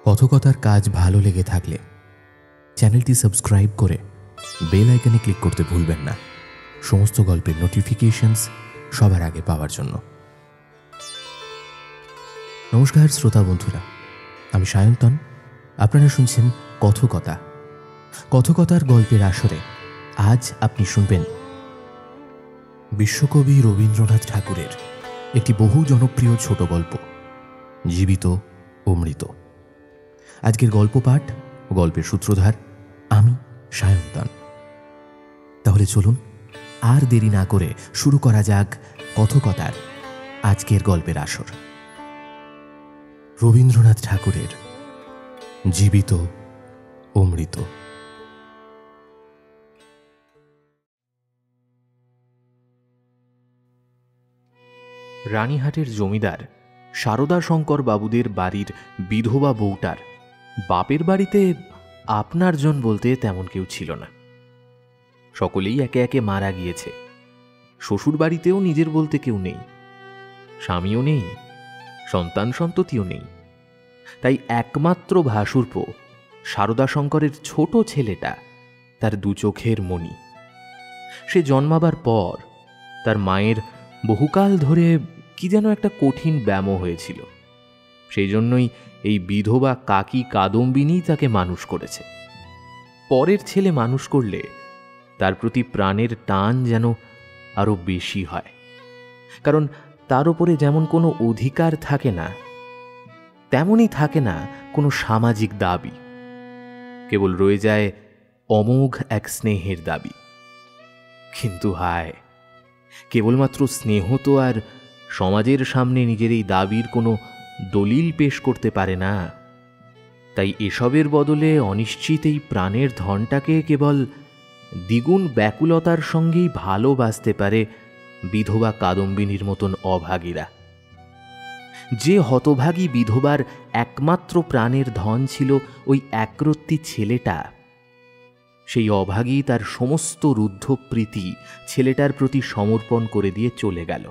কথকতার কাজ ভালো লেগে থাকলে চ্যানেলটি সাবস্ক্রাইব করে বেল আইকনে ক্লিক করতে ভুলবেন না, সমস্ত গল্পের নোটিফিকেশনস সবার আগে পাওয়ার জন্য। নমস্কার শ্রোতা বন্ধুরা, আমি সায়ন্তন। আপনারা শুনছেন কথকতা। কথকতার গল্পের আসরে আজ আপনি শুনবেন বিশ্বকবি রবীন্দ্রনাথ ঠাকুরের একটি বহু জনপ্রিয় ছোট গল্প, জীবিত ও মৃত। আজকের গল্প পাঠ ও গল্পের সূত্রধার আমি সায়ন্তন। তাহলে চলুন আর দেরি না করে শুরু করা যাক কথকতার আজকের গল্পের আসর। রবীন্দ্রনাথ ঠাকুরের জীবিত ও মৃত। রানীহাটের জমিদার সারদা শঙ্কর বাবুদের বাড়ির বিধবা বউটার বাপের বাড়িতে আপনারজন বলতে তেমন কেউ ছিল না। সকলেই একে একে মারা গিয়েছে। শ্বশুর বাড়িতেও নিজের বলতে কেউ নেই, স্বামীও নেই, সন্তান সন্ততিও নেই। তাই একমাত্র ভাসুরপো সারদা শঙ্করের ছোট ছেলেটা তার দু চোখের মণি। সে জন্মাবার পর তার মায়ের বহুকাল ধরে কি যেন একটা কঠিন ব্যামো হয়েছিল। সেই জন্যই এই বিধবা কাকি কাদম্বিনী তাকে মানুষ করেছে। পরের ছেলে মানুষ করলে তার প্রতি প্রাণের টান যেন আরো বেশি হয়, কারণ তার উপরে যেমন কোনো অধিকার থাকে না, তেমনই থাকে না কোনো সামাজিক দাবি। কেবল রয়ে যায় অমোঘ এক স্নেহের দাবি। কিন্তু হায়, কেবলমাত্র স্নেহ তো আর সমাজের সামনে নিজের এই দাবির কোনো দলিল পেশ করতে পারে না। তাই এসবের বদলে অনিশ্চিত এই প্রাণের ধনটাকে কেবল দ্বিগুণ ব্যাকুলতার সঙ্গেই ভালোবাসতে পারে বিধবা কাদম্বিনীর মতন অভাগীরা। যে হতভাগী বিধবার একমাত্র প্রাণের ধন ছিল ওই একরত্তি ছেলেটা, সেই অভাগী তার সমস্ত রুদ্ধ প্রীতি ছেলেটার প্রতি সমর্পণ করে দিয়ে চলে গেল।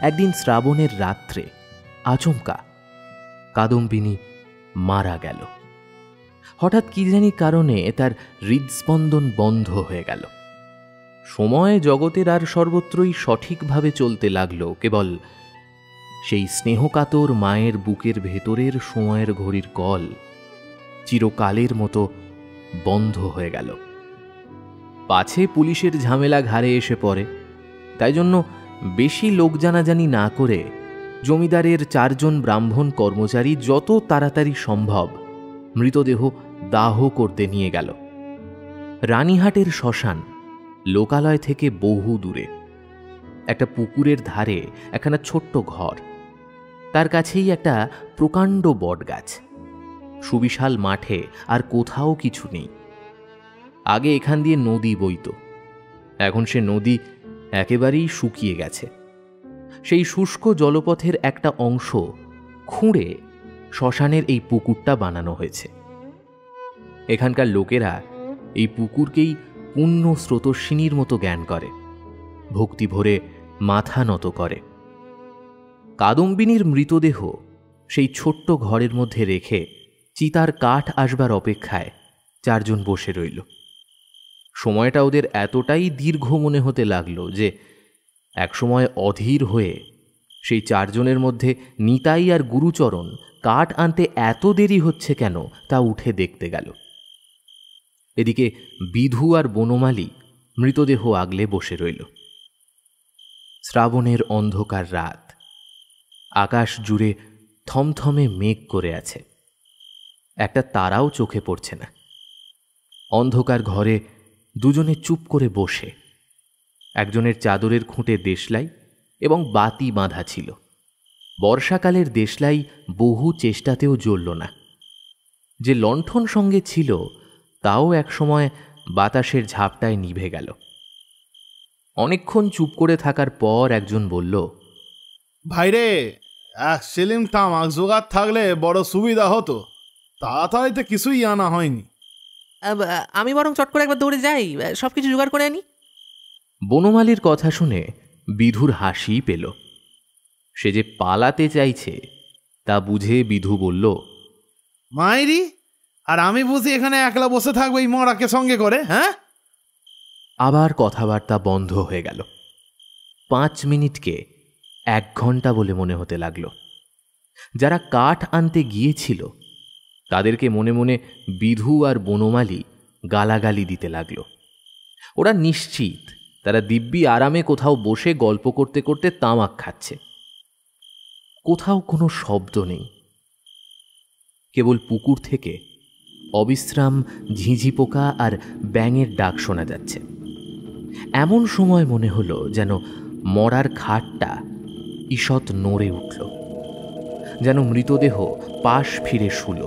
একদিন শ্রাবণের রাত্রে আচমকা কাদম্বিনী মারা গেল। হঠাৎ কি জানি কারণে তার হৃদস্পন্দন বন্ধ হয়ে গেল। সময় জগতের আর সর্বত্রই সঠিকভাবে চলতে লাগলো, কেবল সেই স্নেহকাতর মায়ের বুকের ভেতরের সময়ের ঘড়ির কল চিরকালের মতো বন্ধ হয়ে গেল। পাছে পুলিশের ঝামেলা ঘাড়ে এসে পড়ে, তাই জন্য বেশি লোক জানাজানি না করে জমিদারের 4 জন ব্রাহ্মণ কর্মচারী যত তাড়াতাড়ি সম্ভব মৃতদেহ দাহ করতে নিয়ে গেল। রানীহাটের শ্মশান লোকালয় থেকে বহু দূরে। একটা পুকুরের ধারে একখানা ছোট্ট ঘর, তার কাছেই একটা প্রকাণ্ড বটগাছ। সুবিশাল মাঠে আর কোথাও কিছু নেই। আগে এখান দিয়ে নদী বইত, এখন সে নদী একেবারেই শুকিয়ে গেছে। সেই শুষ্ক জলপথের একটা অংশ খুঁড়ে শ্মশানের এই পুকুরটা বানানো হয়েছে। এখানকার লোকেরা এই পুকুরকেই পুণ্য স্রোতস্বিনীর মতো জ্ঞান করে, ভক্তি ভরে মাথা নত করে। কাদম্বিনীর মৃতদেহ সেই ছোট্ট ঘরের মধ্যে রেখে চিতার কাঠ আসবার অপেক্ষায় 4 জন বসে রইল। সময়টা ওদের এতটাই দীর্ঘ মনে হতে লাগলো যে একসময় অধীর হয়ে সেই 4 জনের মধ্যে নিতাই আর গুরুচরণ কাঠ আনতে এত দেরি হচ্ছে কেন তা উঠে দেখতে গেল। এদিকে বিধু আর বনমালী মৃতদেহ আগলে বসে রইল। শ্রাবণের অন্ধকার রাত, আকাশ জুড়ে থমথমে মেঘ করে আছে, একটা তারাও চোখে পড়ছে না। অন্ধকার ঘরে দুজনে চুপ করে বসে। একজনের চাদরের খুঁটে দেশলাই এবং বাতি বাঁধা ছিল। বর্ষাকালের দেশলাই বহু চেষ্টাতেও জ্বলল না। যে লণ্ঠন সঙ্গে ছিল তাও একসময় বাতাসের ঝাপটায় নিভে গেল। অনেকক্ষণ চুপ করে থাকার পর একজন বলল, ভাইরে, 1 সিলিম তামাক জোগাড় থাকলে বড় সুবিধা হতো। তাড়াতাড়িতে কিছুই আনা হয়নি। আমি বরং চট করে একবার দৌড়ে যাই, সব কিছু জোগাড় করে আনি। বনমালীর কথা শুনে বিধুর হাসি পেল। সে যে পালাতে চাইছে তা বুঝে বিধু বলল, মাইরি, আর আমি বুঝি এখানে একলা বসে থাকবো এই মরাকে সঙ্গে করে? হ্যাঁ। আবার কথাবার্তা বন্ধ হয়ে গেল। 5 মিনিটকে 1 ঘন্টা বলে মনে হতে লাগলো। যারা কাঠ আনতে গিয়েছিল তাদেরকে মনে মনে বিধু আর বনমালী গালাগালি দিতে লাগলো। ওরা নিশ্চিত তারা দিব্যি আরামে কোথাও বসে গল্প করতে করতে তামাক খাচ্ছে। কোথাও কোনো শব্দ নেই, কেবল পুকুর থেকে অবিশ্রাম ঝিঁঝি পোকা আর ব্যাঙের ডাক শোনা যাচ্ছে। এমন সময় মনে হলো যেন মরার খাটটা ঈষৎ নড়ে উঠল, যেন মৃতদেহ পাশ ফিরে শুল।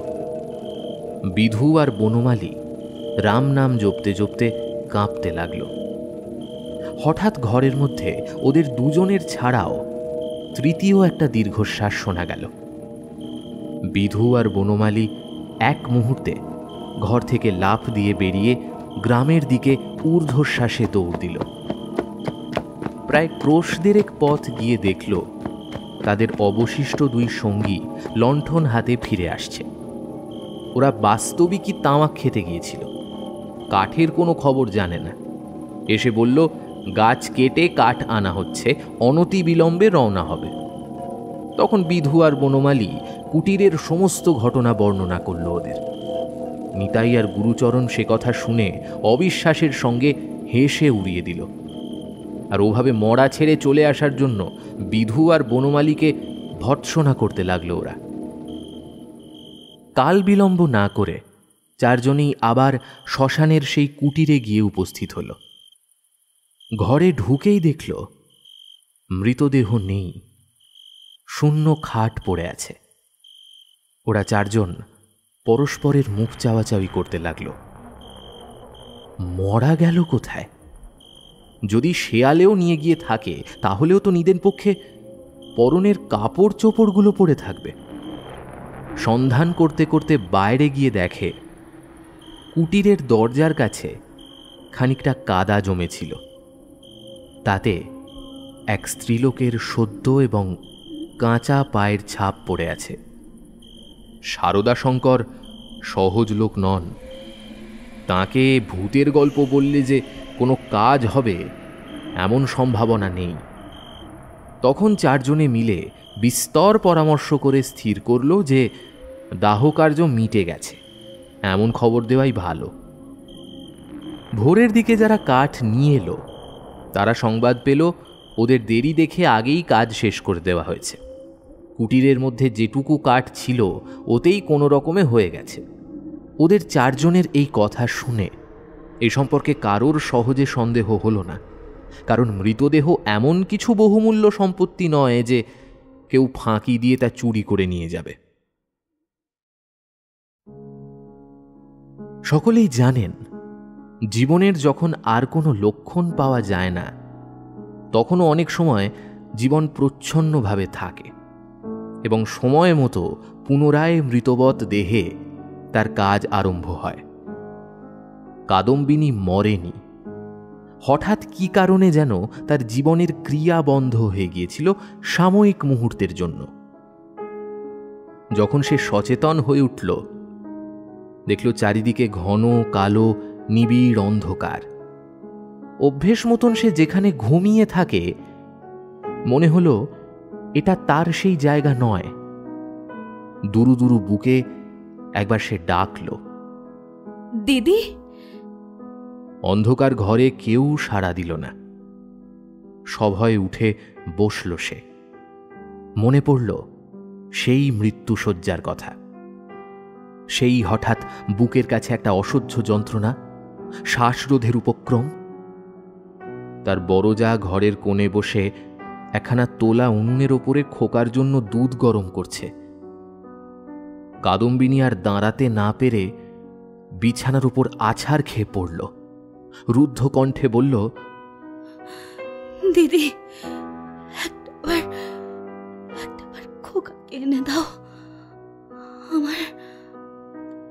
বিধু আর বনমালী রাম নাম জপতে জপতে কাঁপতে লাগল। হঠাৎ ঘরের মধ্যে ওদের দুজনের ছাড়াও তৃতীয় একটা দীর্ঘশ্বাস শোনা গেল। বিধু আর বনমালী এক মুহূর্তে ঘর থেকে লাফ দিয়ে বেরিয়ে গ্রামের দিকে ঊর্ধ্বশ্বাসে দৌড় দিল। প্রায় ক্রোশ দেড়েক পথ গিয়ে দেখল তাদের অবশিষ্ট 2 সঙ্গী লণ্ঠন হাতে ফিরে আসছে। ওরা বাস্তবিকই তামাক খেতে গিয়েছিল, কাঠের কোনো খবর জানে না। এসে বলল, গাছ কেটে কাঠ আনা হচ্ছে, অনতি বিলম্বে রওনা হবে। তখন বিধু আর বনমালী কুটিরের সমস্ত ঘটনা বর্ণনা করল ওদের। নিতাই আর গুরুচরণ সে কথা শুনে অবিশ্বাসের সঙ্গে হেসে উড়িয়ে দিল। আর ওভাবে মরা ছেড়ে চলে আসার জন্য বিধু আর বনমালীকে ভর্ৎসনা করতে লাগলো ওরা। কাল বিলম্ব না করে 4 জনেই আবার শ্মশানের সেই কুটিরে গিয়ে উপস্থিত হল। ঘরে ঢুকেই দেখল মৃতদেহ নেই, শূন্য খাট পড়ে আছে। ওরা 4 জন পরস্পরের মুখ চাওয়াচাওয়ি করতে লাগল। মরা গেল কোথায়? যদি শেয়ালেও নিয়ে গিয়ে থাকে তাহলেও তো নিদেন পক্ষে পরনের কাপড় চোপড়গুলো পরে থাকবে। সন্ধান করতে করতে বাইরে গিয়ে দেখে কুটিরের দরজার কাছে খানিকটা কাদা জমেছিল। তাতে এক স্ত্রীলোকের সদ্য এবং কাঁচা পায়ের ছাপ পড়ে আছে। সারদা শঙ্কর সহজ লোক নন, তাকে ভূতের গল্প বললে যে কোনো কাজ হবে এমন সম্ভাবনা নেই। তখন 4 জনে মিলে বিস্তর পরামর্শ করে স্থির করল যে দাহকার্য মিটে গেছে, এমন খবর দেওয়াই ভালো। ভোরের দিকে যারা কাঠ নিয়ে এলো তারা সংবাদ পেল ওদের দেরি দেখে আগেই কাজ শেষ করে দেওয়া হয়েছে। কুটিরের মধ্যে যেটুকু কাঠ ছিল ওতেই কোনো রকমে হয়ে গেছে। ওদের 4 জনের এই কথা শুনে এ সম্পর্কে কারোর সহজে সন্দেহ হলো না, কারণ মৃতদেহ এমন কিছু বহুমূল্য সম্পত্তি নয় যে কেউ ফাঁকি দিয়ে তা চুরি করে নিয়ে যাবে। সকলেই জানেন, জীবনের যখন আর কোনো লক্ষণ পাওয়া যায় না তখনও অনেক সময় জীবন প্রচ্ছন্নভাবে থাকে এবং সময় মতো পুনরায় মৃতবৎ দেহে তার কাজ আরম্ভ হয়। কাদম্বিনী মরেনি। হঠাৎ কি কারণে যেন তার জীবনের ক্রিয়া বন্ধ হয়ে গিয়েছিল সাময়িক মুহূর্তের জন্য। যখন সে সচেতন হয়ে উঠল, দেখল চারিদিকে ঘন কালো নিবিড় অন্ধকার। অভ্যেস মতন সে যেখানে ঘুমিয়ে থাকে মনে হলো এটা তার সেই জায়গা নয়। দুরু দুরু বুকে একবার সে ডাকল, দিদি। অন্ধকার ঘরে কেউ সাড়া দিল না। সভয়ে উঠে বসল সে। মনে পড়ল সেই মৃত্যুশয্যার কথা। সেই হঠাৎ বুকের কাছে একটা অসহ্য যন্ত্রণা, শ্বাসরোধের উপক্রম। তার বড় যা ঘরের কোণে বসে একখানা তোলা উনুনের ওপরে খোকার জন্য দুধ গরম করছে। কাদম্বিনী আর দাঁড়াতে না পেরে বিছানার উপর আছাড় খেয়ে পড়ল। রুদ্ধ কণ্ঠে বলল, দিদি, একটাবার খোকাকে এনে দাও।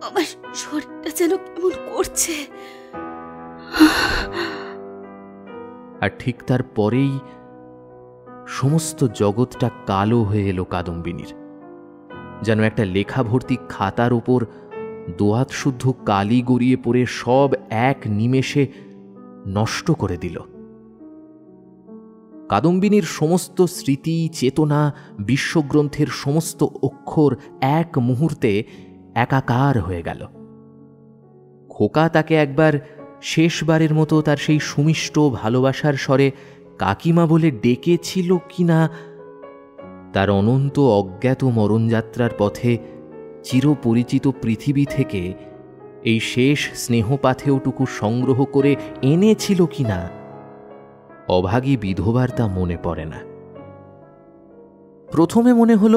আমার শরীরটা যেন কেমন করছে। আর ঠিক তার পরেই সমস্ত জগৎটা কালো হয়ে এলো কাদম্বিনীর। যেন একটা লেখা ভর্তি খাতার ওপর দোয়াত শুদ্ধ কালি গড়িয়ে পড়ে সব এক নিমেষে নষ্ট করে দিল। কাদম্বিনীর সমস্ত স্মৃতি, চেতনা, বিশ্বগ্রন্থের সমস্ত অক্ষর এক মুহূর্তে একাকার হয়ে গেল। খোকা তাকে একবার শেষবারের মতো তার সেই সুমিষ্ট ভালোবাসার স্বরে কাকিমা বলে ডেকেছিল কিনা, তার অনন্ত অজ্ঞাত মরণযাত্রার পথে চিরপরিচিত পৃথিবী থেকে এই শেষ স্নেহপাথেয়টুকু সংগ্রহ করে এনেছিল কিনা, অভাগী বিধবার তা মনে পড়ে না। প্রথমে মনে হল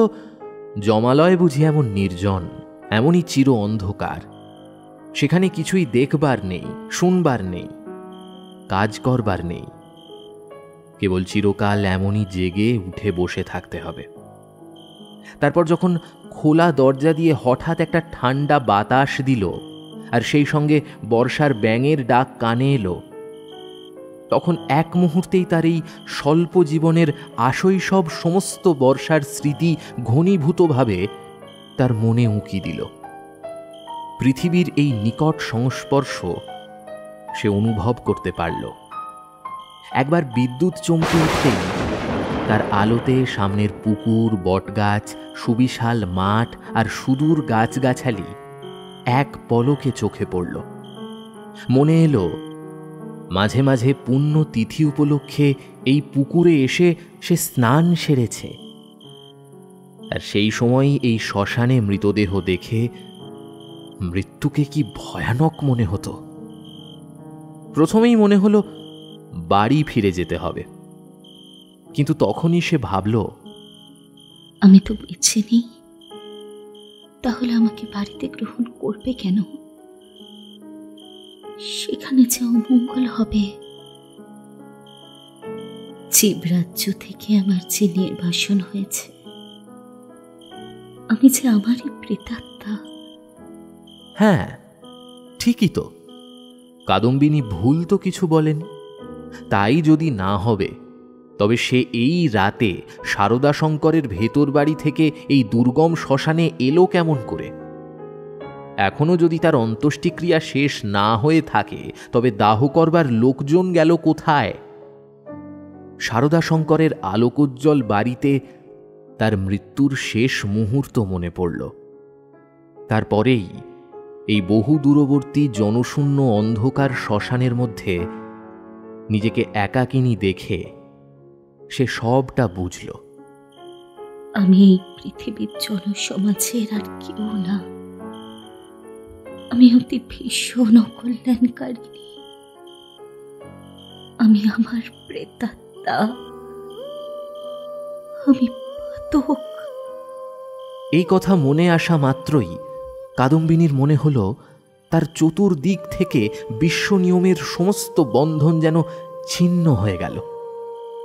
জমালয় বুঝি এমন নির্জন, এমনই চির অন্ধকার, সেখানে কিছুই দেখবার নেই, শুনবার নেই, কাজ করবার নেই, কেবল চিরকাল এমনই জেগে উঠে বসে থাকতে হবে। তারপর যখন খোলা দরজা দিয়ে হঠাৎ একটা ঠান্ডা বাতাস দিল, আর সেই সঙ্গে বর্ষার ব্যাঙের ডাক কানে এলো, তখন এক মুহূর্তেই তার এই স্বল্প জীবনের আশৈশব সমস্ত বর্ষার স্মৃতি ঘনীভূতভাবে তার মনে উঁকি দিল। পৃথিবীর এই নিকট সংস্পর্শ সে অনুভব করতে পারল। একবার বিদ্যুৎ চমকে উঠতেই তার আলোতে সামনের পুকুর, বটগাছ, সুবিশাল মাঠ আর সুদূর গাছগাছালি এক পলকে চোখে পড়ল। মনে এলো মাঝে মাঝে পুণ্য তিথি উপলক্ষে এই পুকুরে এসে সে স্নান সেরেছে, আর সেই সময় এই শ্মশানে মৃতদেহ দেখে মৃত্যুকে কি ভয়ানক মনে হতো। প্রথমেই মনে হলো বাড়ি ফিরে যেতে হবে, কিন্তু তখনই সে ভাবল, আমি তো বেঁচে নেই, তাহলে আমাকে বাড়িতে গ্রহণ করবে কেন? সেখানে যে অমঙ্গল হবে। জীবরাজ্য থেকে আমার যে নির্বাসন হয়েছে, আমি যে আমারই প্রেতাত্মা। হ্যাঁ, ঠিকই তো, কাদম্বিনী ভুল তো কিছু বলেনি। তাই যদি না হবে, তবে সে এই রাতে সারদা শঙ্করের ভেতর বাড়ি থেকে এই দুর্গম শ্মশানে এলো কেমন করে? এখনো যদি তার অন্ত্যেষ্টিক্রিয়া শেষ না হয়ে থাকে, তবে দাহ করবার লোকজন গেল কোথায়? সারদা শঙ্করের আলোকোজ্জ্বল বাড়িতে তার মৃত্যুর শেষ মুহূর্ত মনে পড়ল। তারপরেই এই বহু দূরবর্তী জনশূন্য অন্ধকার শ্মশানের মধ্যে নিজেকে একাকিনী দেখে সে সবটা বুঝল। আমি এই পৃথিবীর জনসমাজের আর কেউ না। আমি অতি ভীষণ অকল্যাণকারিণী। আমি আমার প্রেতাত্মা, আমি পাতক। এই কথা মনে আসা মাত্রই কাদম্বিনীর মনে হল তার চতুর্দিক থেকে বিশ্ব নিয়মের সমস্ত বন্ধন যেন ছিন্ন হয়ে গেল,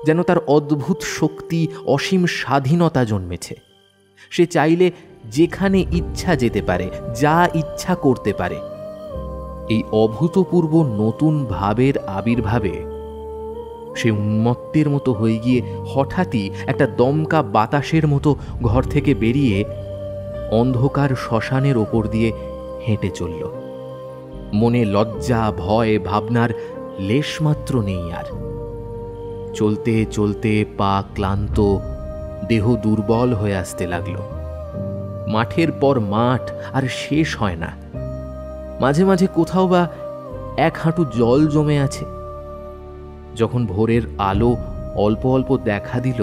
যেন তার অদ্ভুত শক্তি, অসীম স্বাধীনতা জন্মেছে। সে চাইলে যেখানে ইচ্ছা যেতে পারে, যা ইচ্ছা করতে পারে। এই অভূতপূর্ব নতুন ভাবের আবির্ভাবে সে উন্মত্তের মতো হয়ে গিয়ে হঠাৎই একটা দমকা বাতাসের মতো ঘর থেকে বেরিয়ে অন্ধকার শ্মশানের ওপর দিয়ে হেঁটে চলল। মনে লজ্জা, ভয়, ভাবনার লেশমাত্র নেই আর। চলতে চলতে পা ক্লান্ত, দেহ দুর্বল হয়ে আসতে লাগল। মাঠের পর মাঠ আর শেষ হয় না। মাঝে মাঝে কোথাও বা এক হাঁটু জল জমে আছে। যখন ভোরের আলো অল্প অল্প দেখা দিল,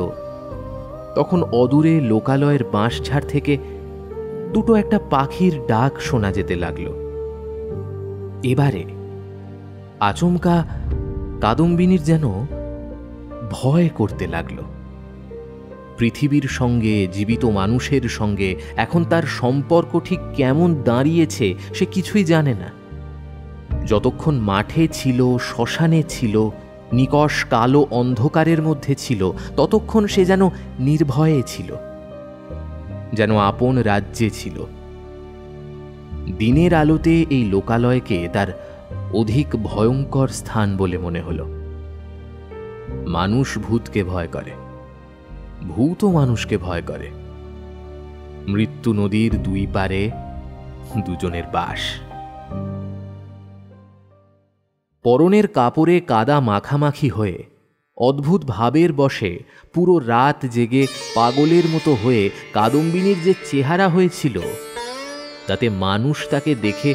তখন অদূরে লোকালয়ের বাঁশঝাড় থেকে দুটো একটা পাখির ডাক শোনা যেতে লাগল। এবারে আচমকা কাদম্বিনীর যেন ভয় করতে লাগল। পৃথিবীর সঙ্গে, জীবিত মানুষের সঙ্গে এখন তার সম্পর্ক ঠিক কেমন দাঁড়িয়েছে সে কিছুই জানে না। যতক্ষণ মাঠে ছিল, শ্মশানে ছিল, নিকষ কালো অন্ধকারের মধ্যে ছিল, ততক্ষণ সে যেন নির্ভয়ে ছিল, যেন আপন রাজ্যে ছিল। দিনের আলোতে এই লোকালয়কে তার অধিক ভয়ঙ্কর স্থান বলে মনে হল। মানুষ ভূতকে ভয় করে, ভূতও মানুষকে ভয় করে। মৃত্যু নদীর দুই পারে দুজনের বাস। পরনের কাপড়ে কাদা মাখামাখি হয়ে অদ্ভুত ভাবের বশে পুরো রাত জেগে পাগলের মতো হয়ে কাদম্বিনীর যে চেহারা হয়েছিল, তাতে মানুষ তাকে দেখে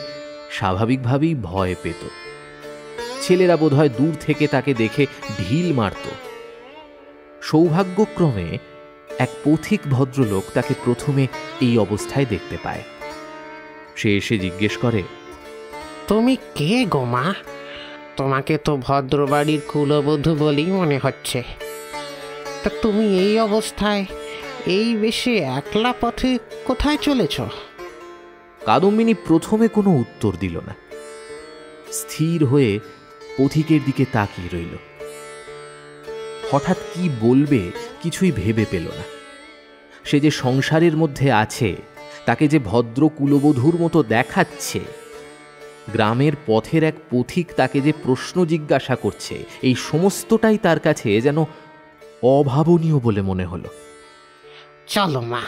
স্বাভাবিকভাবেই ভয় পেত। ছেলেরা বোধহয় দূর থেকে তাকে দেখে ঢিল মারত। সৌভাগ্যক্রমে এক পথিক ভদ্রলোক তাকে প্রথমে এই অবস্থায় দেখতে পায়। সে এসে জিজ্ঞেস করে, তুমি কে গো মা? তোমাকে তো ভদ্রবাড়ির কুলবধূ বলেই মনে হচ্ছে। তা তুমি এই অবস্থায় এই বেশে একলা পথে কোথায় চলেছ? কাদম্বিনী প্রথমে কোনো উত্তর দিল না। স্থির হয়ে পথিকের দিকে তাকিয়ে রইল। হঠাৎ কি বলবে কিছুই ভেবে পেল না। সে যে সংসারের মধ্যে আছে, তাকে যে ভদ্র কুলবধূর মতো দেখাচ্ছে, গ্রামের পথের এক পথিক তাকে যে প্রশ্ন জিজ্ঞাসা করছে, এই সমস্তটাই তার কাছে যেন অভাবনীয় বলে মনে হলো। চলো মা,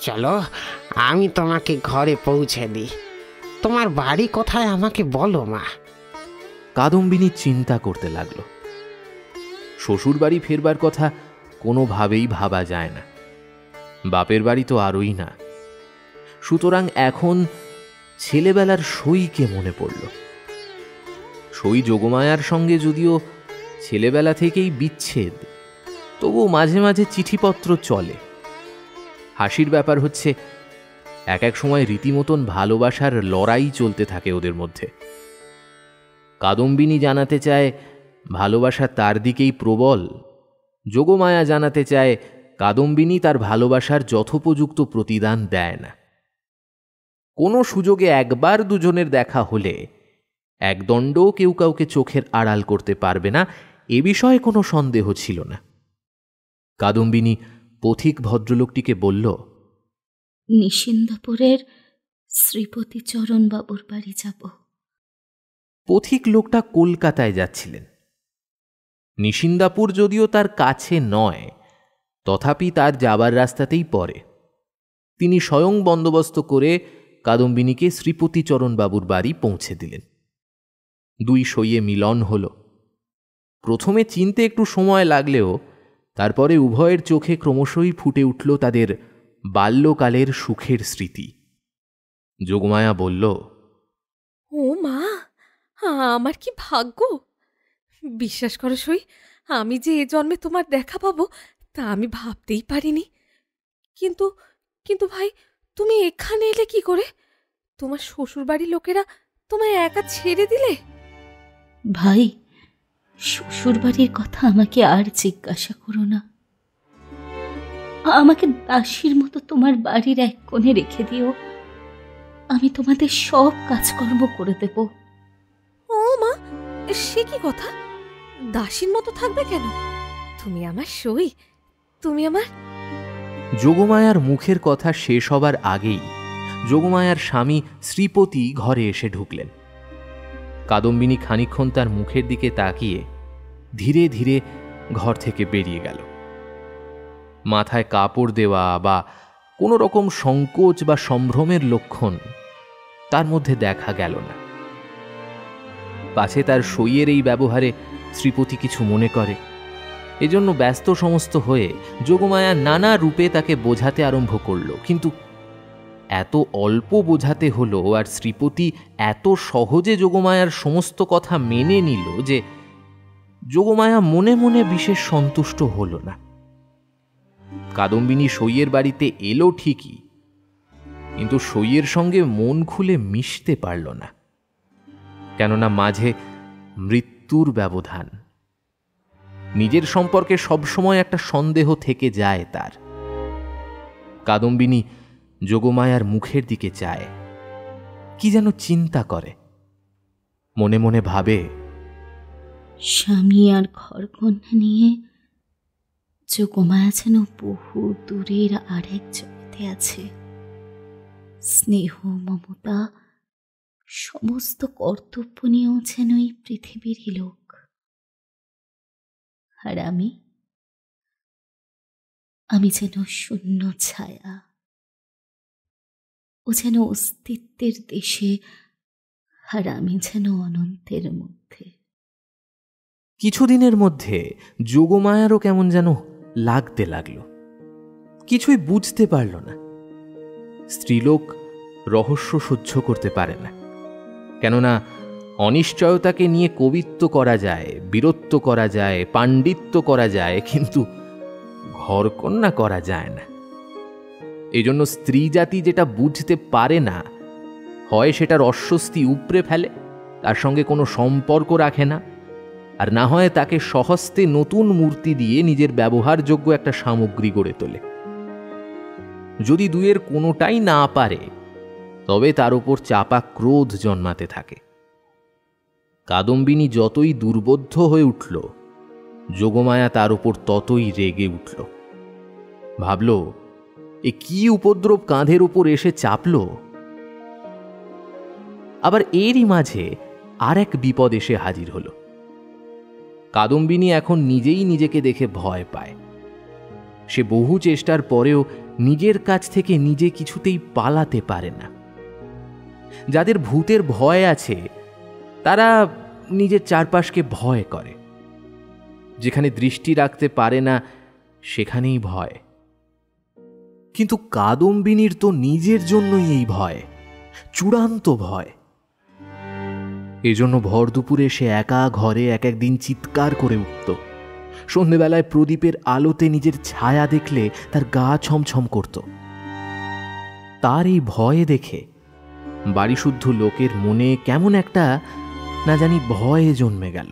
চলো, আমি তোমাকে ঘরে পৌঁছে দিই। তোমার বাড়ি কোথায় আমাকে বলো মা। কাদম্বিনী চিন্তা করতে লাগল। শ্বশুর বাড়ি ফেরবার কথা কোনোভাবেই ভাবা যায় না, বাপের বাড়ি তো আরই না। সুতরাং এখন ছেলেবেলার সইকে মনে পড়ল। সই যোগমায়ার সঙ্গে যদিও ছেলেবেলা থেকেই বিচ্ছেদ, তবু মাঝে মাঝে চিঠিপত্র চলে। হাসির ব্যাপার হচ্ছে, এক এক সময় রীতিমতন ভালোবাসার লড়াই চলতে থাকে ওদের মধ্যে। কাদম্বিনী জানাতে চায় ভালোবাসা তার দিকেই প্রবল, যোগমায়া জানাতে চায় কাদম্বিনী তার ভালোবাসার যথোপযুক্ত প্রতিদান দেয় না। কোনো সুযোগে একবার দুজনের দেখা হলে একদণ্ডও কেউ কাউকে চোখের আড়াল করতে পারবে না, এ বিষয়ে কোনো সন্দেহ ছিল না। কাদম্বিনী পথিক ভদ্রলোকটিকে বলল, নিশিন্দাপুরের শ্রীপতিচরণ বাবুর বাড়ি যাব। পথিক লোকটা কলকাতায় যাচ্ছিলেন। নিশিন্দাপুর যদিও তার কাছে নয়, তথাপি তার যাবার রাস্তাতেই পড়ে। তিনি স্বয়ং বন্দোবস্ত করে কাদম্বিনীকে শ্রীপতিচরণ বাবুর বাড়ি পৌঁছে দিলেন। দুই সইয়ে মিলন হল। প্রথমে চিনতে একটু সময় লাগলেও তারপরে উভয়ের চোখে ক্রমশই ফুটে উঠল তাদের বাল্যকালের সুখের স্মৃতি। যোগমায়া বলল, ও মা, আমার কি ভাগ্য! বিশ্বাস করো সই, আমি যে এ জন্মে তোমার দেখা পাবো তা আমি ভাবতেই পারিনি। কিন্তু কিন্তু ভাই, তুমি এখানে এলে কি করে? তোমার শ্বশুরবাড়ির লোকেরা তোমায় একা ছেড়ে দিলে? ভাই, শ্বশুরবাড়ির কথা আমাকে আর জিজ্ঞাসা করো না। আমাকে দাসীর মতো তোমার বাড়ির এক কোণে রেখে দিও। আমি তোমাদের সব কাজকর্ম করে দেব। ও মা, সে কি কথা? দাসীর মতো থাকবে কেন? তুমি আমার সই, তুমি আমার। যোগমায়ার মুখের কথা শেষ হবার আগেই যোগমায়ার স্বামী শ্রীপতি ঘরে এসে ঢুকলেন। কাদম্বিনী খানিকক্ষণ তার মুখের দিকে তাকিয়ে ধীরে ধীরে ঘর থেকে বেরিয়ে গেল। মাথায় কাপড় দেওয়া বা কোনো রকম সংকোচ বা সম্ভ্রমের লক্ষণ তার মধ্যে দেখা গেল না। পাছে তার সইয়ের এই ব্যবহারে শ্রীপতি কিছু মনে করে, এজন্য ব্যস্ত সমস্ত হয়ে যোগমায়া নানা রূপে তাকে বোঝাতে আরম্ভ করল। কিন্তু এত অল্প বোঝাতে হলো আর শ্রীপতি এত সহজে যোগমায়ার সমস্ত কথা মেনে নিল যে যোগমায়া মনে মনে বিশেষ সন্তুষ্ট হল না। কাদম্বিনী সইয়ের বাড়িতে এলো ঠিকই, কিন্তু সইয়ের সঙ্গে মন খুলে মিশতে পারল না, কেননা মাঝে মৃত্যুর ব্যবধান। নিজের সম্পর্কে সবসময় একটা সন্দেহ থেকে যায় তার। কাদম্বিনী যোগমায়ার মুখের দিকে চায়, কি যেন চিন্তা করে। মনে মনে ভাবে, স্বামী আর ঘরকন্যা নিয়ে যোগমায়া যেন বহু দূরের আরেক জগতে আছে। স্নেহ, মমতা, সমস্ত কর্তব্য নিয়েও যেন এই পৃথিবীরই লোক। আর আমি যেন শূন্য ছায়া। ও যেন অস্তিত্বের দেশে, আর আমি যেন অনন্তের মধ্যে। কিছুদিনের মধ্যে যোগমায়ারও কেমন যেন লাগতে লাগলো। কিছুই বুঝতে পারল না। স্ত্রীলোক রহস্য সহ্য করতে পারে না, কেননা অনিশ্চয়তাকে নিয়ে কবিত্ব করা যায়, বীরত্ব করা যায়, পাণ্ডিত্য করা যায়, কিন্তু ঘরকন্যা করা যায় না। এই জন্য স্ত্রী জাতি যেটা বুঝতে পারে না, হয় সেটার অস্বস্তি উপড়ে ফেলে, তার সঙ্গে কোনো সম্পর্ক রাখে না, আর না হয় তাকে সহস্তে নতুন মূর্তি দিয়ে নিজের ব্যবহারযোগ্য একটা সামগ্রী গড়ে তোলে। যদি দুয়ের কোনোটাই না পারে, তবে তার উপর চাপা ক্রোধ জন্মাতে থাকে। কাদম্বিনী যতই দুর্বোধ্য হয়ে উঠল, যোগমায়া তার উপর ততই রেগে উঠল। ভাবল, এ কি উপদ্রব কাঁধের উপর এসে চাপল। আবার এরই মাঝে আর এক বিপদ এসে হাজির হল। কাদম্বিনী এখন নিজেই নিজেকে দেখে ভয় পায়। সে বহু চেষ্টার পরেও নিজের কাছ থেকে নিজে কিছুতেই পালাতে পারে না। যাদের ভূতের ভয় আছে, তারা নিজের চারপাশকে ভয় করে। যেখানে দৃষ্টি রাখতে পারে না, সেখানেই ভয়। কিন্তু কাদম্বিনীর তো নিজের জন্যই এই ভয়, চূড়ান্ত ভয়। এজন্য ভর দুপুরে সে একা ঘরে এক একদিন চিৎকার করে উঠত। সন্ধেবেলায় প্রদীপের আলোতে নিজের ছায়া দেখলে তার গা ছমছম করত। তার এই ভয়ে দেখে বাড়িশুদ্ধ লোকের মনে কেমন একটা না জানি ভয়ে জন্মে গেল।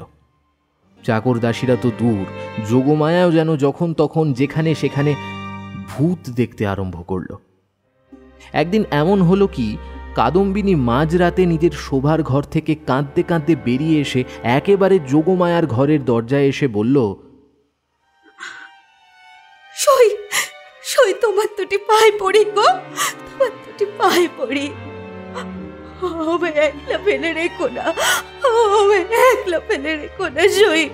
চাকর দাসীরা তো দূর, যোগমায়াও যেন যখন তখন যেখানে সেখানে ভূত দেখতে আরম্ভ করল। একদিন এমন হলো কি, কাদম্বিনী মাঝরাতে নিজের শোভার ঘর থেকে কাঁদতে কাঁদতে বেরিয়ে এসে একেবারে যোগমায়ার ঘরের দরজায় এসে বলল, সই সই তোমার দুটি পায়ে পড়ি গো, তোমার দুটি পায়ে পড়ি। আমায় একলা ফেলে রেখো না, আমায় একলা ফেলে রেখো না সই।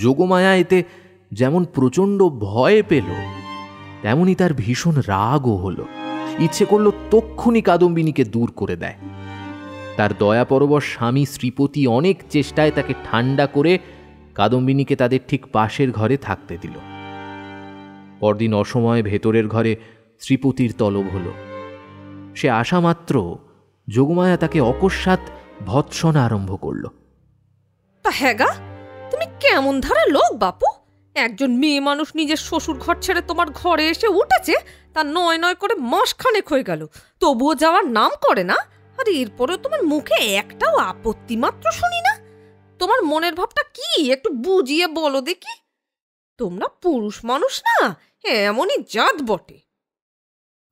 যোগমায়া এতে যেমন প্রচণ্ড ভয় পেল, তেমনি তার ভীষণ রাগও হলো। ইচ্ছে করলো তক্ষুনি কাদম্বিনীকে দূর করে দেয়। তার দয়াপরবশ স্বামী শ্রীপতি অনেক চেষ্টায় তাকে ঠান্ডা করে কাদম্বিনীকে তাদের ঠিক পাশের ঘরে থাকতে দিল। পরদিন অসময়ে ভেতরের ঘরে শ্রীপতির তলব হল। সে আসা মাত্র যোগমায়া তাকে অকস্মাৎ ভৎসনা আরম্ভ করল। তা হ্যাগা, তুমি কেমন ধারা লোক বাপু? একজন মেয়ে মানুষ নিজের শ্বশুর ঘর ছেড়ে তোমার ঘরে এসে উঠেছে, তা নয় নয় করে মাসখানেক হয়ে গেল, তবুও যাওয়ার নাম করে না। আর এরপরেও তোমার মুখে একটাও আপত্তি মাত্র শুনি না। তোমার মনের ভাবটা কি একটু বুঝিয়ে বলো দেখি। তোমরা পুরুষ মানুষ না, এমনই জাত বটে।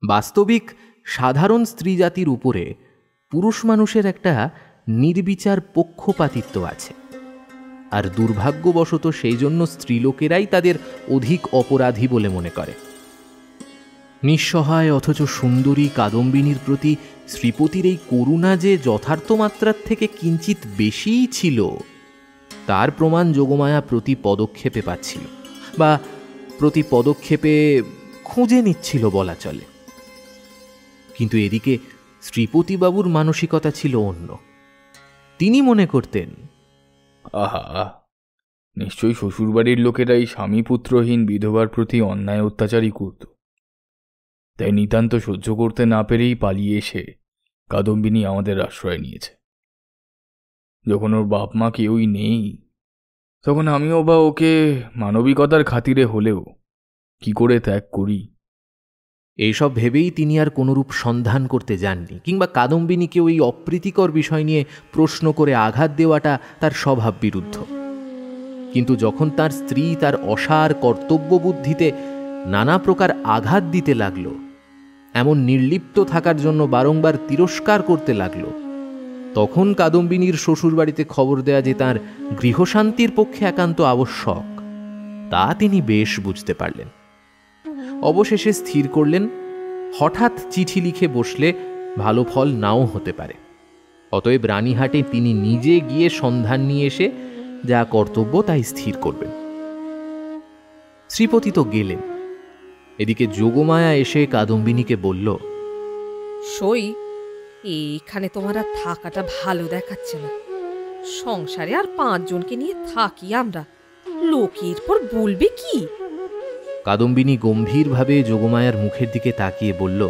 বাস্তবিক সাধারণ স্ত্রী জাতির উপরে পুরুষ মানুষের একটা নির্বিচার পক্ষপাতিত্ব আছে, আর দুর্ভাগ্যবশত সেই জন্য স্ত্রীলোকেরাই তাদের অধিক অপরাধী বলে মনে করে। নিঃসহায় অথচ সুন্দরী কাদম্বিনীর প্রতি শ্রীপতির এই করুণা যে যথার্থ মাত্রার থেকে কিঞ্চিত বেশিই ছিল, তার প্রমাণ যোগমায়া প্রতি পদক্ষেপে পাচ্ছিল, বা প্রতি পদক্ষেপে খুঁজে নিচ্ছিল বলা চলে। কিন্তু এদিকে শ্রীপতিবাবুর মানসিকতা ছিল অন্য। তিনি মনে করতেন, আহা, নিশ্চয়ই শ্বশুরবাড়ির লোকেরাই স্বামী পুত্রহীন বিধবার প্রতি অন্যায় অত্যাচারই করত। তাই নিতান্ত সহ্য করতে না পেরেই পালিয়ে এসে কাদম্বিনী আমাদের আশ্রয় নিয়েছে। যখন ওর বাপ মা কেউই নেই, তখন আমিও বা ওকে মানবিকতার খাতিরে হলেও কি করে ত্যাগ করি। এইসব ভেবেই তিনি আর কোনরূপ সন্ধান করতে যাননি, কিংবা কাদম্বিনীকে ওই অপ্রীতিকর বিষয় নিয়ে প্রশ্ন করে আঘাত দেওয়াটা তার স্বভাব বিরুদ্ধ। কিন্তু যখন তার স্ত্রী তার অসার কর্তব্য বুদ্ধিতে নানা প্রকার আঘাত দিতে লাগল, এমন নির্লিপ্ত থাকার জন্য বারংবার তিরস্কার করতে লাগল, তখন কাদম্বিনীর শ্বশুরবাড়িতে খবর দেয়া যে তাঁর গৃহশান্তির পক্ষে একান্ত আবশ্যক, তা তিনি বেশ বুঝতে পারলেন। অবশেষে স্থির করলেন, হঠাৎ চিঠি লিখে বসলে ভালো ফল নাও হতে পারে। অতএব রানীহাটে তিনি নিজে গিয়ে সন্ধান নিয়ে এসে যা কর্তব্য তাই স্থির করবেন। শ্রীপতি তো গেলেন। এদিকে যোগমায়া এসে কাদম্বিনীকে বলল, সই, এইখানে তোমার আর থাকাটা ভালো দেখাচ্ছে না। সংসারে আর 5 জনকে নিয়ে থাকি আমরা, লোকের পর বলবে কি? কাদম্বিনী গম্ভীরভাবে যোগমায়ার মুখের দিকে তাকিয়ে বলল,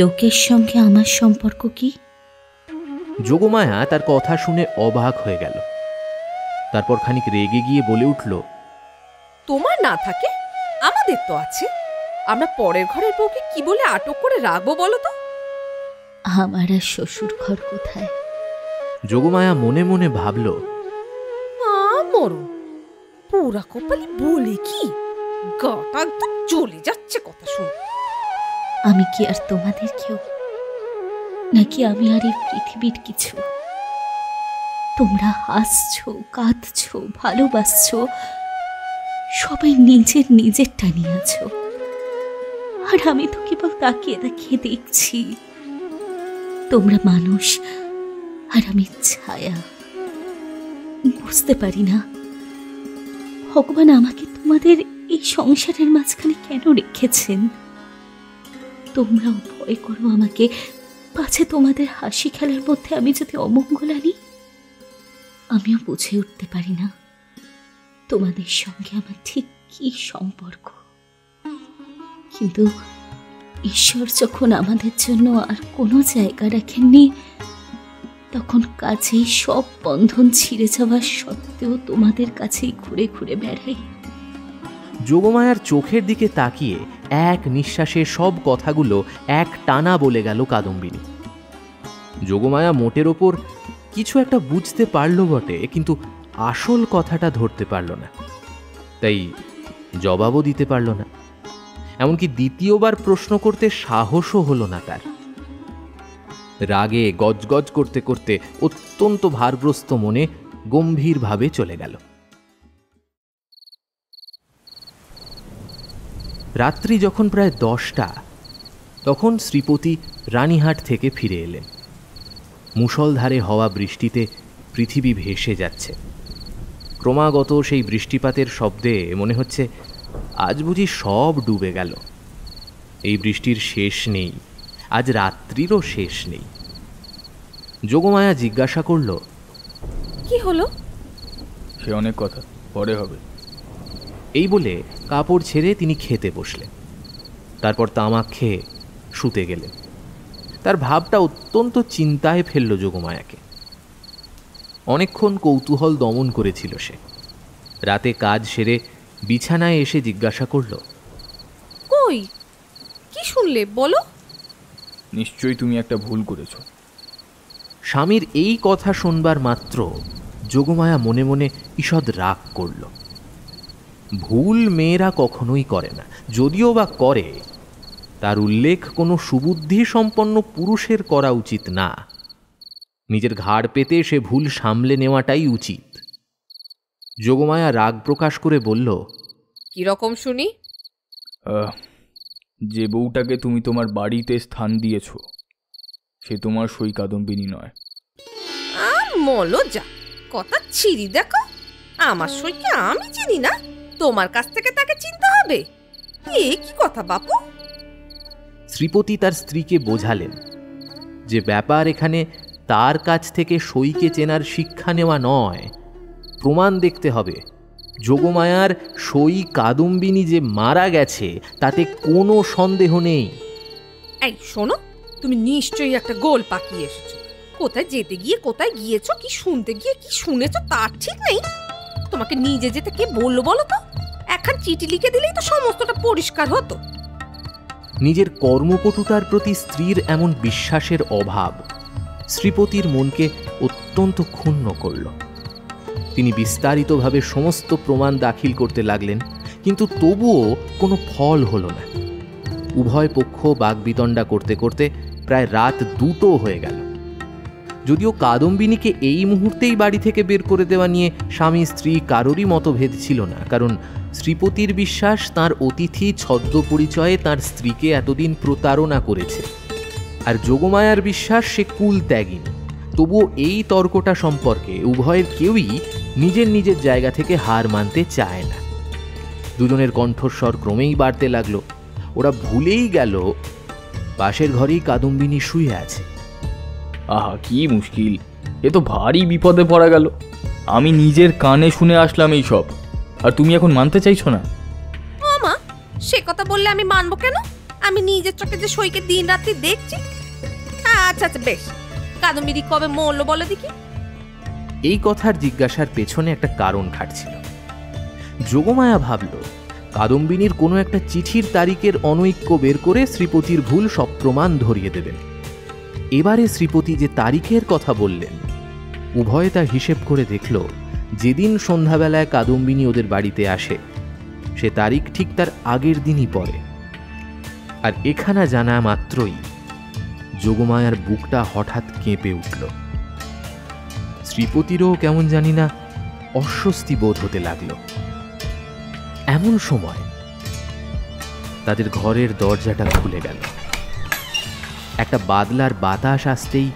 লোকের সঙ্গে আমার সম্পর্ক কি? যোগমায়া তার কথা শুনে অবাক হয়ে গেল। তারপর খানিক রেগে গিয়ে বলে উঠল, তোমার না থাকে আমাদের তো আছে। আমরা পরের ঘরের বউকে কি বলে আটক করে রাখবো বলো তো? আমার আর শ্বশুর ঘর কোথায়? যোগমায়া মনে মনে ভাবল, মরণ পুরা কপালি বলে কি, গাটা একদম জ্বলে যাচ্ছে কথা শুনে। আমি কি আর তোমাদের কেউ, নাকি আমি আর এই পৃথিবীর কিছু? তোমরা হাসছো, কাঁদছো, ভালোবাসছো, সবাই নিজের নিজেরটা নিয়ে আছো, আর আমি তো কেবল তাকিয়ে তাকিয়ে দেখছি। তোমরা মানুষ আর আমি ছায়া। বুঝতে পারি না ভগবান আমাকে তোমাদের এই সংসারের মাঝখানে কেন রেখেছেন। তোমরাও ভয় করো আমাকে, পাছে তোমাদের হাসি খেলার মধ্যে আমি যদি অমঙ্গল আনি। আমিও বুঝে উঠতে পারি না তোমাদের সঙ্গে আমার ঠিক কি সম্পর্ক। কিন্তু ঈশ্বর যখন আমাদের জন্য আর কোনো জায়গা রাখেননি, তখন কাছেই সব বন্ধন ছিঁড়ে যাওয়ার সত্ত্বেও তোমাদের কাছেই ঘুরে ঘুরে বেড়াই। যোগমায়ার চোখের দিকে তাকিয়ে এক নিঃশ্বাসে সব কথাগুলো এক টানা বলে গেল কাদম্বিনী। যোগমায়া মোটের ওপর কিছু একটা বুঝতে পারল বটে, কিন্তু আসল কথাটা ধরতে পারল না, তাই জবাবও দিতে পারল না। এমনকি দ্বিতীয়বার প্রশ্ন করতে সাহসও হলো না তার। রাগে গজগজ করতে করতে অত্যন্ত ভারগ্রস্ত মনে গম্ভীরভাবে চলে গেল। রাত্রি যখন প্রায় 10টা, তখন শ্রীপতি রানীহাট থেকে ফিরে এলেন। মুষলধারে হওয়া বৃষ্টিতে পৃথিবী ভেসে যাচ্ছে। ক্রমাগত সেই বৃষ্টিপাতের শব্দে মনে হচ্ছে আজ বুঝি সব ডুবে গেল। এই বৃষ্টির শেষ নেই, আজ রাত্রিরও শেষ নেই। যোগমায়া জিজ্ঞাসা করল, কি হলো? সে অনেক কথা, পরে হবে। এই বলে কাপড় ছেড়ে তিনি খেতে বসলেন। তারপর তামাক খেয়ে শুতে গেলেন। তার ভাবটা অত্যন্ত চিন্তায় ফেলল যোগমায়াকে। অনেকক্ষণ কৌতূহল দমন করেছিল সে। রাতে কাজ সেরে বিছানায় এসে জিজ্ঞাসা করল, কই, কি শুনলে বলো? নিশ্চয়ই তুমি একটা ভুল করেছ। স্বামীর এই কথা শুনবার মাত্র যোগমায়া মনে মনে ঈষৎ রাগ করল। ভুল মেয়েরা কখনোই করে না, যদিও বা করে তার উল্লেখ কোনো সুবুদ্ধি সম্পন্ন পুরুষের করা উচিত না। নিজের ঘাড় পেতে সে ভুল সামলে নেওয়াটাই উচিত। যোগমায়া রাগ প্রকাশ করে বলল, কিরকম শুনি? যে বউটাকে তুমি তোমার বাড়িতে স্থান দিয়েছ, সে তোমার সই কাদম্বিনী নয়। মলো যা কথা ছিঁড়ি দেখো। আমার সইকে আমি চিনি না, তোমার কাছ থেকে তাকে চিনতে হবে? এ কি কথা বাপু? শ্রীপতি তার স্ত্রীকে বোঝালেন যে ব্যাপার এখানে তার কাছ থেকে সইকে চেনার শিক্ষা নেওয়া নয়, প্রমাণ দেখতে হবে। যোগমায়ার সই কাদম্বিনী যে মারা গেছে তাতে কোনো সন্দেহ নেই। এই শোনো, তুমি নিশ্চয়ই একটা গোল পাকিয়ে এসেছো। কোথায় যেতে গিয়ে কোথায় গিয়েছো, কি শুনতে গিয়ে কি শুনেছো তার ঠিক নেই। তোমাকে নিজে যেতে কে বললো বলো তো? এখন চিঠি লিখে দিলেই তো সমস্তটা পরিষ্কার হতো। নিজের কর্মপটুতার প্রতি স্ত্রীর এমন বিশ্বাসের অভাব শ্রীপতির মনকে অত্যন্ত ক্ষুণ্ণ করল। তিনি বিস্তারিতভাবে সমস্ত প্রমাণ দাখিল করতে লাগলেন, কিন্তু তবুও কোনো ফল হল না। উভয় পক্ষ বাগবিতণ্ডা করতে করতে প্রায় রাত 2টো হয়ে গেল। যদিও কাদম্বিনীকে এই মুহূর্তেই বাড়ি থেকে বের করে দেওয়া নিয়ে স্বামী স্ত্রী কারোরই মতভেদ ছিল না, কারণ শ্রীপতির বিশ্বাস তার অতিথি ছদ্ম পরিচয়ে তার স্ত্রীকে এতদিন প্রতারণা করেছে, আর যোগমায়ার বিশ্বাস সে কুল ত্যাগিনী। তবুও এই তর্কটা সম্পর্কে উভয়ের কেউই নিজের নিজের জায়গা থেকে হার মানতে চায় না। দুজনের কণ্ঠস্বর ক্রমেই বাড়তে লাগলো। ওরা ভুলেই গেল পাশের ঘরেই কাদম্বিনী শুয়ে আছে। আহা, কি মুশকিল! এ তো ভারী বিপদে পড়া গেল। আমি নিজের কানে শুনে আসলাম এই সব, আর তুমি এখন মানতে চাইছো না? ও মা, সে কথা বললে আমি মানবো কেন? আমি নিজের চোখে যে সইকে দিন রাত্রি দেখছি। আচ্ছা আচ্ছা, বেশ। কাদম্বিনী কবে মরলো বলো দেখি? এই কথার জিজ্ঞাসার পেছনে একটা কারণ খাটছিল। যোগমায়া ভাবল কাদম্বিনীর কোনো একটা চিঠির তারিখের অনৈক্য বের করে শ্রীপতির ভুল সব প্রমাণ ধরিয়ে দেবেন। এবারে শ্রীপতি যে তারিখের কথা বললেন, উভয়ে তা হিসেব করে দেখল যেদিন সন্ধ্যাবেলায় কাদম্বিনী ওদের বাড়িতে আসে সে তারিখ ঠিক তার আগের দিনই পড়ে। আর এখানা জানা মাত্রই যোগমায়ার বুকটা হঠাৎ কেঁপে উঠল। শ্রীপতিরও কেমন জানি না অস্বস্তি বোধ হতে লাগলো। এমন সময় তাদের ঘরের দরজাটা খুলে গেল। একটা বাদলার বাতাস আসতেই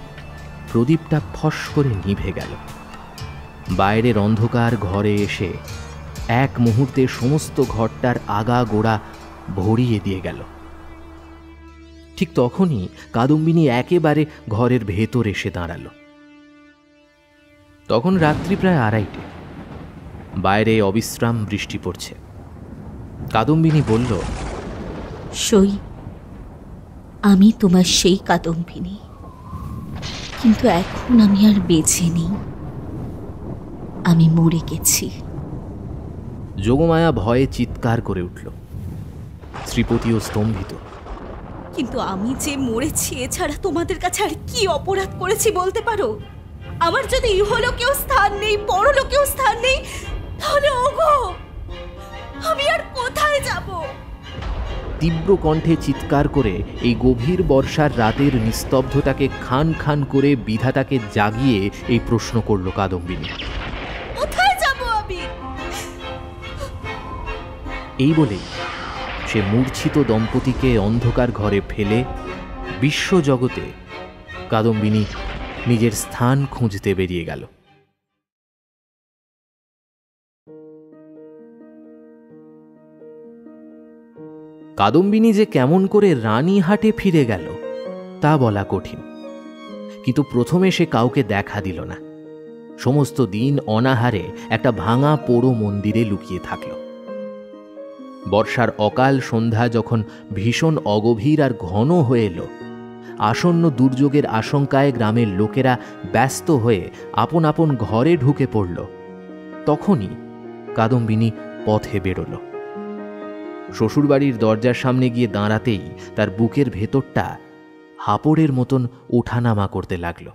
প্রদীপটা ফস করে নিভে গেল। বাইরের অন্ধকার ঘরে এসে এক মুহূর্তে সমস্ত ঘরটার আগা গোড়া ভরিয়ে দিয়ে গেল। ঠিক তখনই কাদম্বিনী একেবারে ঘরের ভেতর এসে দাঁড়ালো। তখন রাত্রি প্রায় 2:30। বাইরে অবিশ্রাম বৃষ্টি পড়ছে। কাদম্বিনী বলল, সই, আমি তোমার সেই কাদম্বিনী, কিন্তু এখন আমি আর বেঁচে নেই, আমি মরে গেছি। যোগমায়া ভয়ে চিৎকার করে উঠল। শ্রীপতিও স্তম্ভিত। কিন্তু আমি যে মরেছি এছাড়া তোমাদের কাছে আর কি অপরাধ করেছি বলতে পারো? আমার যদি ইহলোকেও স্থান নেই, পরলোকেও স্থান নেই, তাহলে ওগো আমি আর কোথায় যাব? তীব্র কণ্ঠে চিৎকার করে এই গভীর বর্ষার রাতের নিস্তব্ধতাকে খান খান করে বিধাতাকে জাগিয়ে এই প্রশ্ন করল কাদম্বিনী। কোথায় যাব আমি? এই বলেই সে মূর্ছিত দম্পতিকে অন্ধকার ঘরে ফেলে বিশ্বজগতে কাদম্বিনী নিজের স্থান খুঁজতে বেরিয়ে গেল। কাদম্বিনী যে কেমন করে রানীহাটে ফিরে গেল তা বলা কঠিন, কিন্তু প্রথমে সে কাউকে দেখা দিল না। সমস্ত দিন অনাহারে একটা ভাঙা পোড়ো মন্দিরে লুকিয়ে থাকল। বর্ষার অকাল সন্ধ্যা যখন ভীষণ অগভীর আর ঘন হয়ে এলো, আসন্ন দুর্যোগের আশঙ্কায় গ্রামের লোকেরা ব্যস্ত হয়ে আপন আপন ঘরে ঢুকে পড়ল, তখনই কাদম্বিনী পথে বেরোল। শ্বশুরবাড়ির দরজার সামনে গিয়ে দাঁড়াতেই তার বুকের ভেতরটা হাপড়ের মতন ওঠানামা করতে লাগল।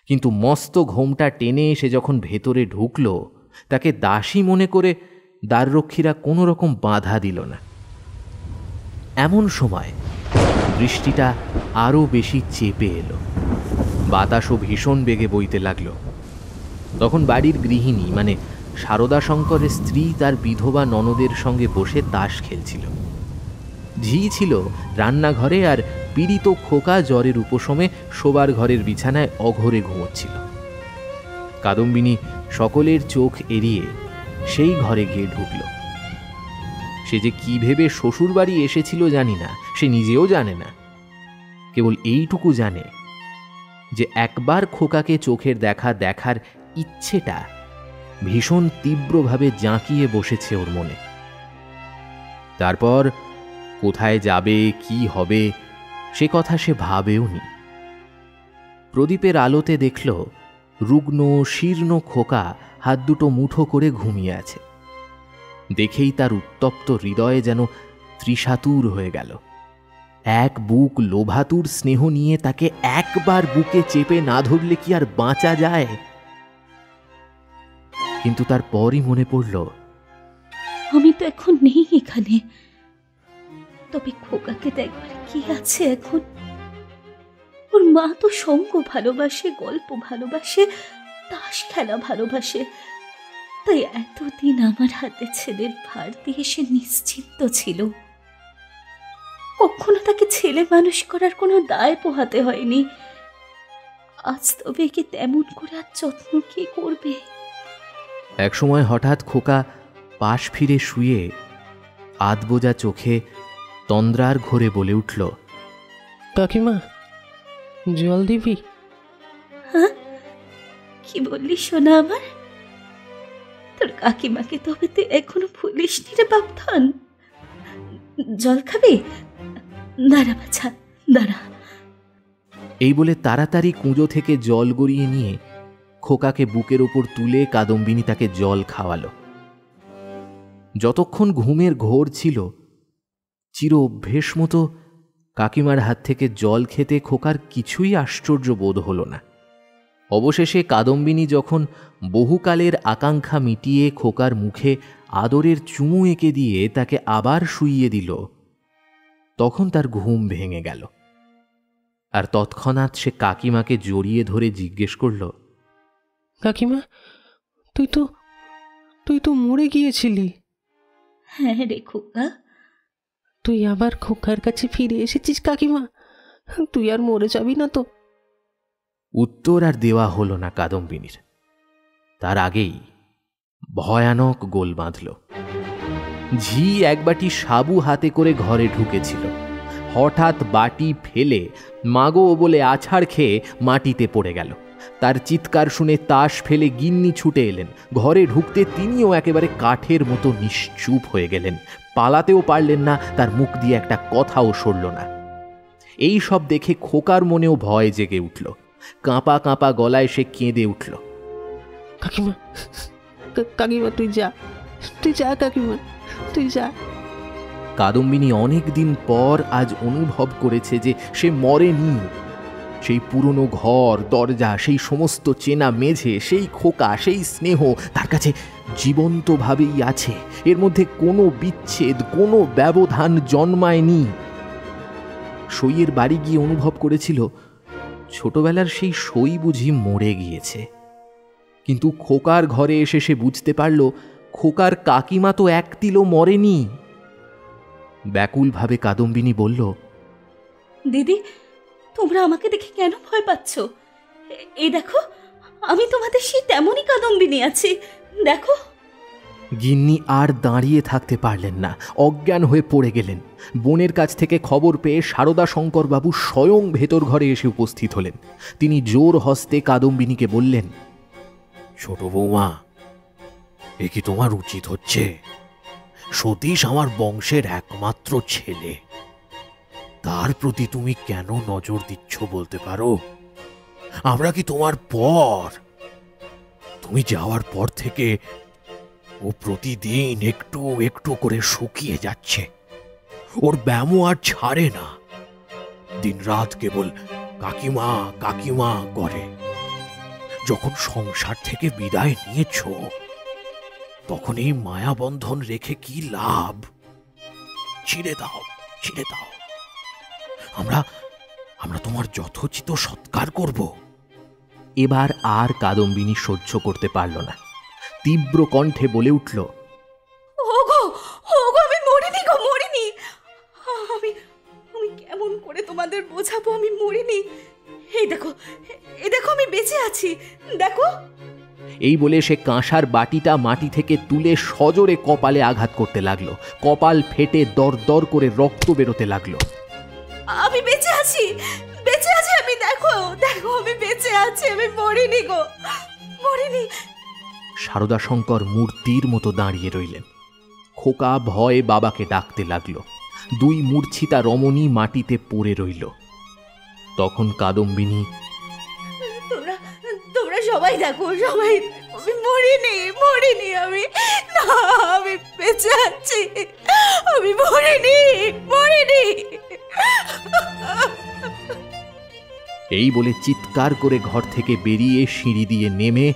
কিন্তু মস্ত ঘোমটা টেনে সে যখন ভেতরে ঢুকল, তাকে দাসী মনে করে দ্বাররক্ষীরা কোনো রকম বাধা দিল না। এমন সময় বৃষ্টিটা আরও বেশি চেপে এলো। বাতাসও ভীষণ বেগে বইতে লাগলো। তখন বাড়ির গৃহিণী মানে সারদা শঙ্করের স্ত্রী তার বিধবা ননদের সঙ্গে বসে তাস খেলছিল। ঝি ছিল রান্নাঘরে, আর পীড়িত খোকা জ্বরের উপশমে শোবার ঘরের বিছানায় অঘরে ঘুমোচ্ছিল। কাদম্বিনী সকলের চোখ এড়িয়ে সেই ঘরে গিয়ে ঢুকল। সে যে কি ভেবে শ্বশুরবাড়ি এসেছিল জানি না, সে নিজেও জানে না। কেবল এইটুকু জানে যে একবার খোকাকে চোখের দেখা দেখার ইচ্ছেটা ভীষণ তীব্রভাবে জাঁকিয়ে বসেছে ওর মনে। তারপর কোথায় যাবে, কি হবে, সে কথা সে ভাবেও নি। প্রদীপের আলোতে দেখল রুগ্ন শীর্ণ খোকা হাত দুটো মুঠো করে ঘুমিয়ে আছে। দেখেই তার উত্তপ্ত হৃদয়ে যেন ত্রিশাতুর হয়ে গেল। এক বুক লোভাতুর স্নেহ নিয়ে তাকে একবার বুকে চেপে না ধরলে কি আর বাঁচা যায়? কিন্তু তার পরই মনে পড়ল, আমি তো এখন নেই এখানে, তবে খোকাকে দেখবার কি আছে এখন? ওর মা তো সঙ্গ ভালোবাসে, গল্প ভালোবাসে, তাস খেলা ভালোবাসে, তাই এতদিন আমার হাতে ছেলের ভার দিয়ে সে নিশ্চিন্ত ছিল। কখনো তাকে ছেলে মানুষ করার কোনো দায় পোহাতে হয়নি। আজ তবে কি তেমন করে আর যত্ন কি করবে? একসময় হঠাৎ খোকা পাশ ফিরে শুয়ে আধবোজা চোখে তন্দ্রার ঘোরে বলে উঠল, কাকিমা, জল দিবি? হ্যাঁ, কি বললি সোনা আমার? তোর কাকিমাকে তবে তুই এখনো ভুলিসনি রে বাপধন? জল খাবি? দাঁড়া বাছা, দাঁড়া। এই বলে তাড়াতাড়ি কুঁজো থেকে জল গড়িয়ে নিয়ে খোকাকে বুকের ওপর তুলে কাদম্বিনী তাকে জল খাওয়ালো। যতক্ষণ ঘুমের ঘোর ছিল, চির অভ্যেস মতো কাকিমার হাত থেকে জল খেতে খোকার কিছুই আশ্চর্য বোধ হল না। অবশেষে কাদম্বিনী যখন বহুকালের আকাঙ্ক্ষা মিটিয়ে খোকার মুখে আদরের চুমু এঁকে দিয়ে তাকে আবার শুইয়ে দিল, তখন তার ঘুম ভেঙে গেল। আর তৎক্ষণাৎ সে কাকিমাকে জড়িয়ে ধরে জিজ্ঞেস করল, কাকিমা, তুই তো মরে গিয়েছিলি। হ্যাঁ রে খোকা। তুই আবার খোকার কাছে ফিরে এসেছিস কাকিমা? তুই আর মরে যাবি না তো? উত্তর আর দেওয়া হল না কাদম্বিনীর। তার আগেই ভয়ানক গোল বাঁধল। ঝি এক বাটি সাবু হাতে করে ঘরে ঢুকেছিল। হঠাৎ বাটি ফেলে মাগো বলে আছাড় খেয়ে মাটিতে পড়ে গেল। তার চিৎকার শুনে তাস ফেলে গিন্নি ছুটে এলেন। ঘরে ঢুকতে তিনিও একেবারে কাঠের মতো নিশ্চুপ হয়ে গেলেন। পালাতেও পারলেন না, তার মুখ দিয়ে একটা কথাও সরল না। এই সব দেখে খোকার মনেও ভয় জেগে উঠল। কাঁপা কাঁপা গলায় সে কেঁদে উঠল, কাকিমা, কাকিমা তুই যা কাকিমা, তুই যা। কাদম্বিনী অনেক দিন পর আজ অনুভব করেছে যে সে মরেনি। সেই পুরনো ঘর, দরজা, সেই সমস্ত চেনা মেঝে, সেই খোকা, সেই স্নেহ তার কাছে জীবন্তভাবেই আছে। এর মধ্যে কোনো বিচ্ছেদ, কোনো ব্যবধান জন্মায়নি। সইয়ের বাড়ি গিয়ে অনুভব করেছিল ছোটবেলার সেই সই বুঝি মরে গিয়েছে। কিন্তু খোকার ঘরে এসে সে বুঝতে পারল খোকার কাকিমা তো এক তিলও মরেনি। ব্যাকুলভাবে কাদম্বিনী বলল, দিদি, তোমরা আমাকে দেখে কেন ভয় পাচ্ছ? এই দেখো, আমি তোমাদের সেই তেমনই কাদম্বিনী আছি, দেখো। গিন্নি আর দাঁড়িয়ে থাকতে পারলেন না, অজ্ঞান হয়ে পড়ে গেলেন। বোনের কাছ থেকে খবর পেয়ে সারদা শঙ্করবাবু স্বয়ং ভেতর ঘরে এসে উপস্থিত হলেন। তিনি জোর হস্তে কাদম্বিনীকে বললেন, ছোট বৌমা, এ কি তোমার উচিত হচ্ছে? সতীশ আমার বংশের একমাত্র ছেলে, তার প্রতি তুমি কেন নজর দিচ্ছ বলতে পারো? আমরা কি তোমার পর? তুমি যাওয়ার পর থেকে ও প্রতিদিন একটু একটু করে শুকিয়ে যাচ্ছে। ওর ব্যামো আর ছাড়ে না, দিনরাত কেবল কাকিমা কাকিমা করে। যখন সংসার থেকে বিদায় নিয়েছ, তখন এই মায়াবন্ধন রেখে কি লাভ? ছিঁড়ে দাও, ছিঁড়ে দাও। আমরা তোমার যথোচিত সৎকার করব। এবার আর কাদম্বিনী সহ্য করতে পারল না। তীব্র কণ্ঠে বলে উঠল, ওগো ওগো, আমি মরিনি গো, মরিনি। আমি আমি কেমন করে তোমাদের বোঝাবো আমি মরিনি? এই দেখো, এই দেখো, আমি বেঁচে আছি, দেখো। এই বলে সে কাঁসার বাটিটা মাটি থেকে তুলে সজোরে কপালে আঘাত করতে লাগলো। কপাল ফেটে দরদর করে রক্ত বেরোতে লাগলো। আমি বেঁচে আছি, বেঁচে আছি আমি, দেখো দেখো, আমি বেঁচে আছি, আমি মরিনি গো, মরিনি। সারদা শঙ্কর মূর্তির মতো দাঁড়িয়ে রইলেন। খোকা ভয়ে বাবাকে ডাকতে লাগলো। দুই মূর্ছিতা রমণী মাটিতে পড়ে রইল। তখন কাদম্বিনী, তোমরা সবাই দেখো, সবাই, আমি মরিনি, মরিনি, আমি না, আমি বেঁচে আছি, আমি মরিনি, মরিনি। এই বলে চিৎকার করে ঘর থেকে বেরিয়ে সিঁড়ি দিয়ে নেমে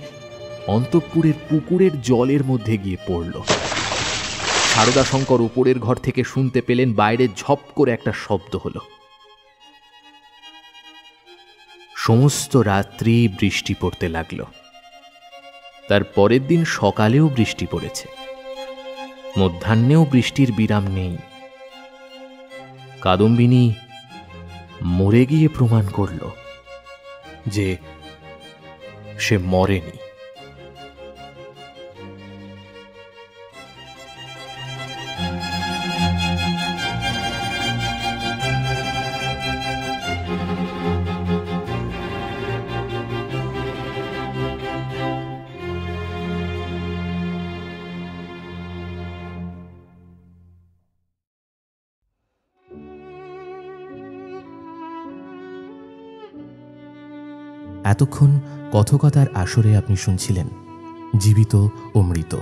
অন্তঃপুরের পুকুরের জলের মধ্যে গিয়ে পড়ল। সারদা শঙ্কর উপরের ঘর থেকে শুনতে পেলেন বাইরে ঝপ করে একটা শব্দ হলো। সমস্ত রাত্রি বৃষ্টি পড়তে লাগল। তার পরের দিন সকালেও বৃষ্টি পড়েছে, মধ্যাহ্নেও বৃষ্টির বিরাম নেই। কাদম্বিনী মরে গিয়ে প্রমাণ করল যে সে মরেনি। এতক্ষণ কথকতার আসরে আপনি শুনছিলেন জীবিত ও মৃত,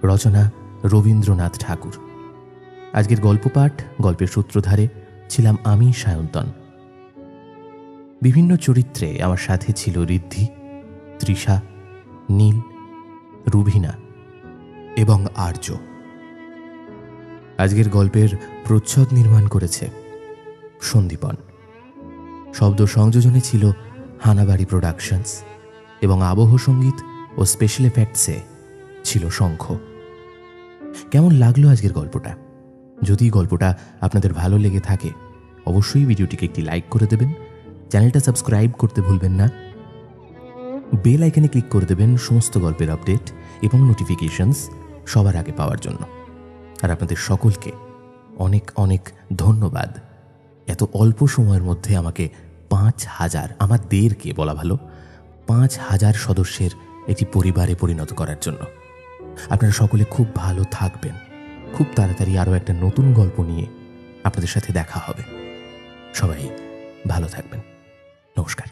রচনা রবীন্দ্রনাথ ঠাকুর। আজকের গল্প পাঠ, গল্পের সূত্রধারে ছিলাম আমি সায়ন্তন। বিভিন্ন চরিত্রে আমার সাথে ছিল ঋদ্ধি, তৃষা, নীল, রুভিনা এবং আর্য। আজকের গল্পের প্রচ্ছদ নির্মাণ করেছে সন্দীপন। শব্দ সংযোজনে ছিল হানাবাড়ি প্রোডাকশনস এবং আবহ সঙ্গীত ও স্পেশাল এফেক্টসে ছিল শঙ্খ। কেমন লাগলো আজকের গল্পটা? যদি গল্পটা আপনাদের ভালো লেগে থাকে অবশ্যই ভিডিওটিকে একটি লাইক করে দেবেন, চ্যানেলটা সাবস্ক্রাইব করতে ভুলবেন না, বেল আইকনে ক্লিক করে দেবেন সমস্ত গল্পের আপডেট এবং নোটিফিকেশনস সবার আগে পাওয়ার জন্য। আর আপনাদের সকলকে অনেক অনেক ধন্যবাদ এত অল্প সময়ের মধ্যে আমাকে ৫,০০০, আমাদেরকে বলা ভালো, ৫,০০০ সদস্যের একটি পরিবারে পরিণত করার জন্য। আপনারা সকলে খুব ভালো থাকবেন। খুব তাড়াতাড়ি আরও একটা নতুন গল্প নিয়ে আপনাদের সাথে দেখা হবে। সবাই ভালো থাকবেন। নমস্কার।